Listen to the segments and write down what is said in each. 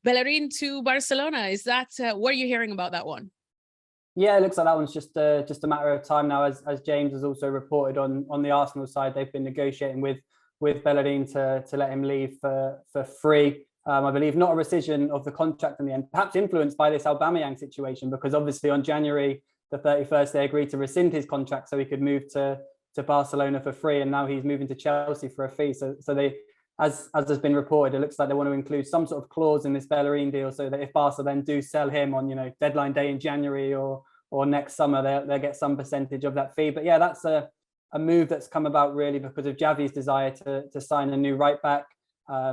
Bellerin to Barcelona. Is that what are you hearing about that one? Yeah, it looks like that one's just a matter of time now. As James has also reported on the Arsenal side, they've been negotiating with Bellerin to let him leave for free. I believe not a rescission of the contract in the end, perhaps influenced by this Aubameyang situation, because obviously on January the 31st they agreed to rescind his contract so he could move to Barcelona for free, and now he's moving to Chelsea for a fee. So they, as has been reported, it looks like they want to include some sort of clause in this Bellerin deal so that if Barca then do sell him on deadline day in January or next summer, they'll get some percentage of that fee. But yeah, that's a move that's come about really because of Xavi's desire to sign a new right back.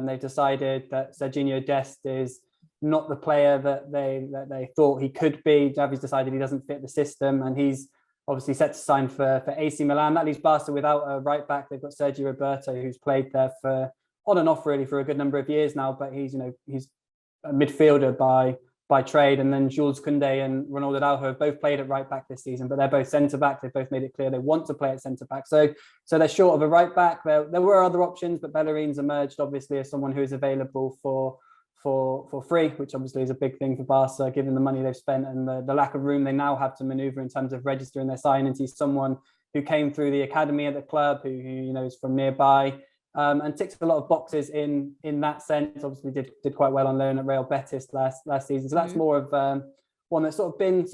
They've decided that Serginho Dest is not the player that they thought he could be. Xavi's decided he doesn't fit the system, and he's obviously set to sign for AC Milan. That leaves Barca without a right back. They've got Sergio Roberto, who's played there for on and off really for a good number of years now, but he's a midfielder by trade. And then Jules Koundé and Ronald Araujo have both played at right back this season, but they're both centre back. They've both made it clear they want to play at centre back. So they're short of a right back. There were other options, but Bellerin's emerged obviously as someone who is available for free, which obviously is a big thing for Barca, given the money they've spent and the lack of room they now have to manoeuvre in terms of registering their signings. He's someone who came through the academy at the club, who is from nearby. And ticks a lot of boxes in that sense. Obviously did quite well on loan at Real Betis last season. So that's more of one that's sort of been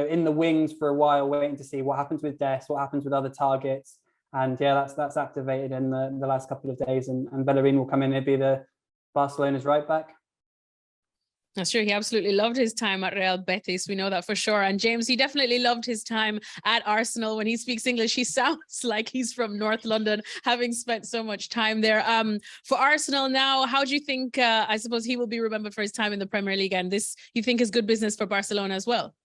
in the wings for a while, waiting to see what happens with Dest, what happens with other targets. And yeah, that's activated in the last couple of days, and Bellerin will come in and be the Barcelona's right back. That's true. He absolutely loved his time at Real Betis. We know that for sure. And James, he definitely loved his time at Arsenal. When he speaks English, he sounds like he's from North London, having spent so much time there. For Arsenal now, how do you think, I suppose he will be remembered for his time in the Premier League, and this you think is good business for Barcelona as well?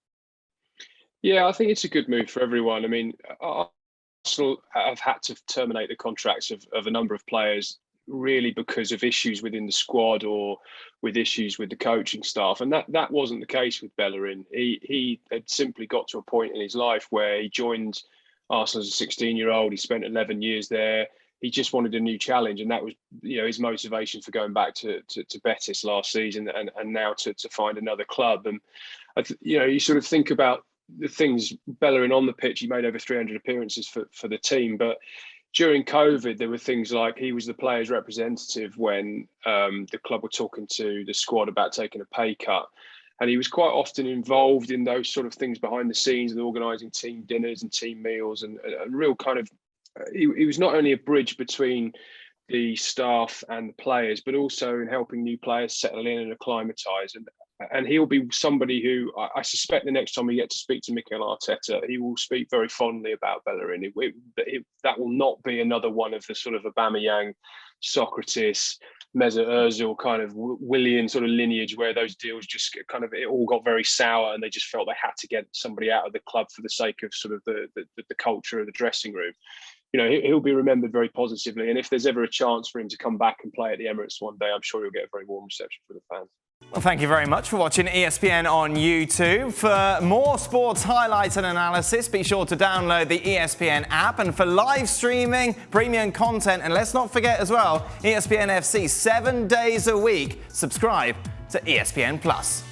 Yeah, I think it's a good move for everyone. I mean, Arsenal have had to terminate the contracts of a number of players really because of issues within the squad or with issues with the coaching staff, and that wasn't the case with Bellerin. He had simply got to a point in his life where he joined Arsenal as a 16-year-old. He spent 11 years there. He just wanted a new challenge, and that was his motivation for going back to Betis last season and now to find another club. And you sort of think about the things Bellerin on the pitch. He made over 300 appearances for the team, but during COVID, there were things like he was the players' representative when the club were talking to the squad about taking a pay cut. And he was quite often involved in those sort of things behind the scenes and organising team dinners and team meals, and a real kind of, he was not only a bridge between the staff and the players, but also in helping new players settle in and acclimatise. And he'll be somebody who I suspect the next time we get to speak to Mikel Arteta, he will speak very fondly about Bellerin. That will not be another one of the sort of Aubameyang, Socrates, Mesut Ozil kind of Willian sort of lineage where those deals just kind of, it all got very sour and they just felt they had to get somebody out of the club for the sake of sort of the culture of the dressing room. He'll be remembered very positively. And if there's ever a chance for him to come back and play at the Emirates one day, I'm sure he'll get a very warm reception for the fans. Well, thank you very much for watching ESPN on YouTube. For more sports highlights and analysis, be sure to download the ESPN app. And for live streaming, premium content, and let's not forget as well, ESPN FC 7 days a week. Subscribe to ESPN+.